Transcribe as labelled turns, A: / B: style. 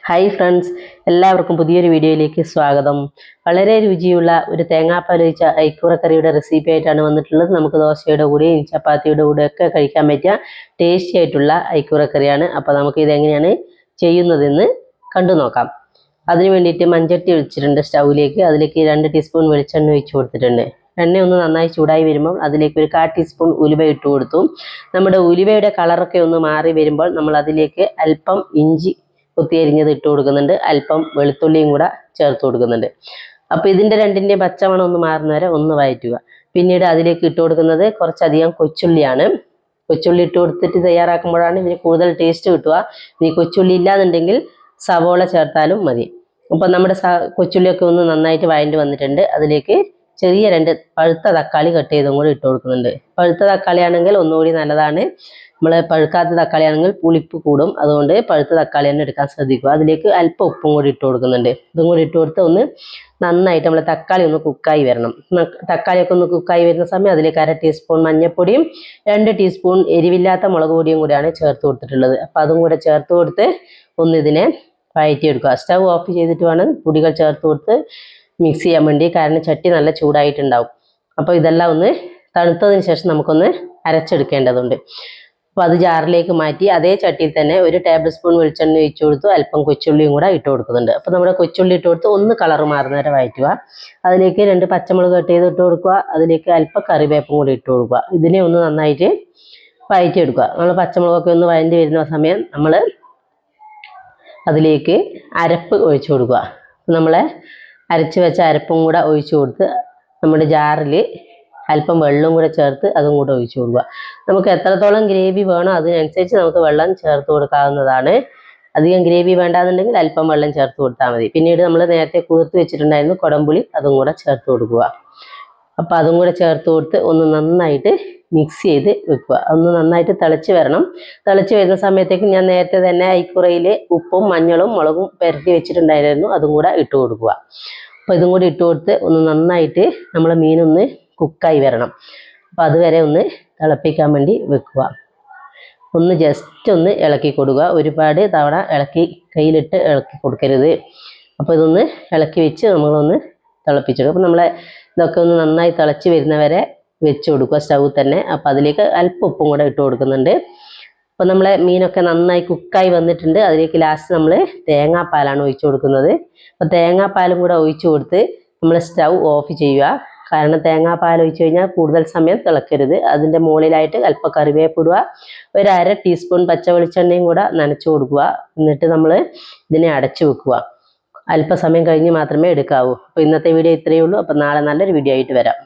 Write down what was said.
A: Hi friends, എല്ലാവർക്കും പുതിയൊരു വീഡിയോയിലേക്ക് സ്വാഗതം. വളരെ രുചിയുള്ള ഒരു തേങ്ങാപ്പാൽ ഒഴിച്ച ഐക്കൂറക്കറിയുടെ റെസിപ്പി ആയിട്ടാണ് വന്നിട്ടുള്ളത്. നമുക്ക് ദോശയുടെ കൂടെയും ചപ്പാത്തിയുടെ കൂടെ ഒക്കെ കഴിക്കാൻ പറ്റിയ ടേസ്റ്റി ആയിട്ടുള്ള ഐക്കൂറക്കറിയാണ്. അപ്പോൾ നമുക്ക് ഇതെങ്ങനെയാണ് ചെയ്യുന്നതെന്ന് കണ്ടു നോക്കാം. അതിന് വേണ്ടിയിട്ട് മൺചട്ടി ഒഴിച്ചിട്ടുണ്ട് സ്റ്റൗവിലേക്ക്. അതിലേക്ക് 2 ടീസ്പൂൺ വെളിച്ചെണ്ണ ഒഴിച്ച് കൊടുത്തിട്ടുണ്ട്. എണ്ണ ഒന്ന് നന്നായി ചൂടായി വരുമ്പോൾ അതിലേക്ക് ഒരു 1/4 ടീസ്പൂൺ ഉലുവ ഇട്ട് കൊടുത്തു. നമ്മുടെ ഉലുവയുടെ കളറൊക്കെ ഒന്ന് മാറി വരുമ്പോൾ നമ്മൾ അതിലേക്ക് അല്പം ഇഞ്ചി കുത്തി അരിഞ്ഞത് ഇട്ട് കൊടുക്കുന്നുണ്ട്. അല്പം വെളുത്തുള്ളിയും കൂടെ ചേർത്ത് കൊടുക്കുന്നുണ്ട്. അപ്പോൾ ഇതിൻ്റെ രണ്ടിൻ്റെ പച്ചമണം ഒന്ന് മാറുന്നവരെ ഒന്ന് വഴറ്റുക. പിന്നീട് അതിലേക്ക് ഇട്ട് കൊടുക്കുന്നത് കുറച്ചധികം കൊച്ചുള്ളിയാണ്. കൊച്ചുള്ളി ഇട്ട് കൊടുത്തിട്ട് തയ്യാറാക്കുമ്പോഴാണ് ഇതിന് കൂടുതൽ ടേസ്റ്റ് കിട്ടുക. ഇനി കൊച്ചുള്ളി ഇല്ലാന്നുണ്ടെങ്കിൽ സവോള ചേർത്താലും മതി. അപ്പോൾ നമ്മുടെ കൊച്ചുള്ളിയൊക്കെ ഒന്ന് നന്നായിട്ട് വഴണ്ടി വന്നിട്ടുണ്ട്. അതിലേക്ക് ചെറിയ 2 പഴുത്ത തക്കാളി കട്ട് ചെയ്തും കൂടി ഇട്ട് കൊടുക്കുന്നുണ്ട്. പഴുത്ത തക്കാളി ആണെങ്കിൽ ഒന്നുകൂടി നല്ലതാണ്. നമ്മൾ പഴുക്കാത്ത തക്കാളി ആണെങ്കിൽ പുളിപ്പ് കൂടും. അതുകൊണ്ട് പഴുത്ത തക്കാളി തന്നെ എടുക്കാൻ ശ്രദ്ധിക്കുക. അതിലേക്ക് അല്പം ഉപ്പും കൂടി ഇട്ട് കൊടുക്കുന്നുണ്ട്. ഇതും കൂടി ഇട്ട് കൊടുത്ത് ഒന്ന് നന്നായിട്ട് നമ്മൾ തക്കാളി ഒന്ന് കുക്കായി വരണം. തക്കാളിയൊക്കെ ഒന്ന് കുക്കായി വരുന്ന സമയം അതിലേക്ക് 1/2 ടീസ്പൂൺ മഞ്ഞൾപ്പൊടിയും 2 ടീസ്പൂൺ എരിവില്ലാത്ത മുളക് പൊടിയും കൂടിയാണ് ചേർത്ത് കൊടുത്തിട്ടുള്ളത്. അപ്പം അതും കൂടെ ചേർത്ത് കൊടുത്ത് ഒന്ന് ഇതിനെ വഴറ്റിയെടുക്കുക. സ്റ്റൗ ഓഫ് ചെയ്തിട്ട് വേണം പൊടികൾ ചേർത്ത് കൊടുത്ത് മിക്സ് ചെയ്യാൻ വേണ്ടി. കാരണം ചട്ടി നല്ല ചൂടായിട്ടുണ്ടാവും. അപ്പോൾ ഇതെല്ലാം ഒന്ന് തണുത്തതിന് ശേഷം നമുക്കൊന്ന് അരച്ചെടുക്കേണ്ടതുണ്ട്. അപ്പോൾ അത് ജാറിലേക്ക് മാറ്റി അതേ ചട്ടിയിൽ തന്നെ 1 ടേബിൾ സ്പൂൺ വെളിച്ചെണ്ണ ഒഴിച്ചു കൊടുത്തു. അല്പം കൊച്ചുള്ളിയും കൂടെ ഇട്ട് കൊടുക്കുന്നുണ്ട്. അപ്പോൾ നമ്മുടെ കൊച്ചുള്ളി ഇട്ട് കൊടുത്ത് ഒന്ന് കളർ മാറുന്നവരെ വഴറ്റുക. അതിലേക്ക് 2 പച്ചമുളക് കട്ട് ചെയ്ത് ഇട്ട് കൊടുക്കുക. അതിലേക്ക് അല്പം കറിവേപ്പും കൂടി ഇട്ട് കൊടുക്കുക. ഇതിനെ ഒന്ന് നന്നായിട്ട് വഴറ്റിയെടുക്കുക. നമ്മൾ പച്ചമുളകൊക്കെ ഒന്ന് വഴണ്ടി വരുന്ന സമയം നമ്മൾ അതിലേക്ക് അരപ്പ് ഒഴിച്ചു കൊടുക്കുക. നമ്മളെ അരച്ച് വെച്ച അരപ്പും കൂടെ ഒഴിച്ചു കൊടുത്ത് നമ്മുടെ ജാറിൽ അല്പം വെള്ളം കൂടെ ചേർത്ത് അതും കൂടെ ഒഴിച്ചു കൊടുക്കുക. നമുക്ക് എത്രത്തോളം ഗ്രേവി വേണോ അതിനനുസരിച്ച് നമുക്ക് വെള്ളം ചേർത്ത് കൊടുക്കാവുന്നതാണ്. അധികം ഗ്രേവി വേണ്ടാന്നുണ്ടെങ്കിൽ അല്പം വെള്ളം ചേർത്ത് കൊടുത്താൽ മതി. പിന്നീട് നമ്മൾ നേരത്തെ കുതിർത്ത് വെച്ചിട്ടുണ്ടായിരുന്നു കുടംപുളി, അതും കൂടെ ചേർത്ത് കൊടുക്കുക. അപ്പോൾ അതും കൂടെ ചേർത്ത് കൊടുത്ത് ഒന്ന് നന്നായിട്ട് മിക്സ് ചെയ്ത് വെക്കുക. ഒന്ന് നന്നായിട്ട് തിളച്ച് വരണം. തിളച്ച് വരുന്ന സമയത്തേക്ക് ഞാൻ നേരത്തെ തന്നെ ഐക്കുറയിൽ ഉപ്പും മഞ്ഞളും മുളകും പുരട്ടി വെച്ചിട്ടുണ്ടായിരുന്നു. അതും കൂടെ ഇട്ട് കൊടുക്കുക. അപ്പോൾ ഇതും കൂടി ഇട്ട് കൊടുത്ത് ഒന്ന് നന്നായിട്ട് നമ്മളെ മീനൊന്ന് കുക്കായി വരണം. അപ്പോൾ അതുവരെ ഒന്ന് തിളപ്പിക്കാൻ വേണ്ടി വെക്കുക. ഒന്ന് ജസ്റ്റ് ഒന്ന് ഇളക്കി കൊടുക്കുക. ഒരുപാട് തവണ കയ്യിലിട്ട് ഇളക്കി കൊടുക്കരുത്. അപ്പോൾ ഇതൊന്ന് ഇളക്കി വെച്ച് നമ്മളൊന്ന് തിളപ്പിച്ചെടുക്കും. അപ്പോൾ നമ്മളെ ഇതൊക്കെ ഒന്ന് നന്നായി തിളച്ച് വരുന്നവരെ വെച്ച് കൊടുക്കുക സ്റ്റൗ തന്നെ. അപ്പോൾ അതിലേക്ക് അല്പം ഉപ്പും കൂടെ ഇട്ട് കൊടുക്കുന്നുണ്ട്. അപ്പോൾ നമ്മളെ മീനൊക്കെ നന്നായി കുക്കായി വന്നിട്ടുണ്ട്. അതിലേക്ക് ലാസ്റ്റ് നമ്മൾ തേങ്ങാപ്പാലാണ് ഒഴിച്ചു കൊടുക്കുന്നത്. അപ്പോൾ തേങ്ങാപ്പാലും കൂടെ ഒഴിച്ചു കൊടുത്ത് നമ്മൾ സ്റ്റൗ ഓഫ് ചെയ്യുക. കാരണം തേങ്ങാപ്പാൽ ഒഴിച്ചു കഴിഞ്ഞാൽ കൂടുതൽ സമയം തിളക്കരുത്. അതിൻ്റെ മുകളിലായിട്ട് അല്പം കറിവേപ്പ് ഇടുക. 1/2 ടീസ്പൂൺ പച്ച വെളിച്ചെണ്ണയും കൂടെ നനച്ചു കൊടുക്കുക. എന്നിട്ട് നമ്മൾ ഇതിനെ അടച്ചു വെക്കുക. അല്പസമയം കഴിഞ്ഞ് മാത്രമേ എടുക്കാവൂ. അപ്പോൾ ഇന്നത്തെ വീഡിയോ ഇത്രയേ ഉള്ളൂ. അപ്പോൾ നാളെ നല്ലൊരു വീഡിയോ ആയിട്ട് വരാം.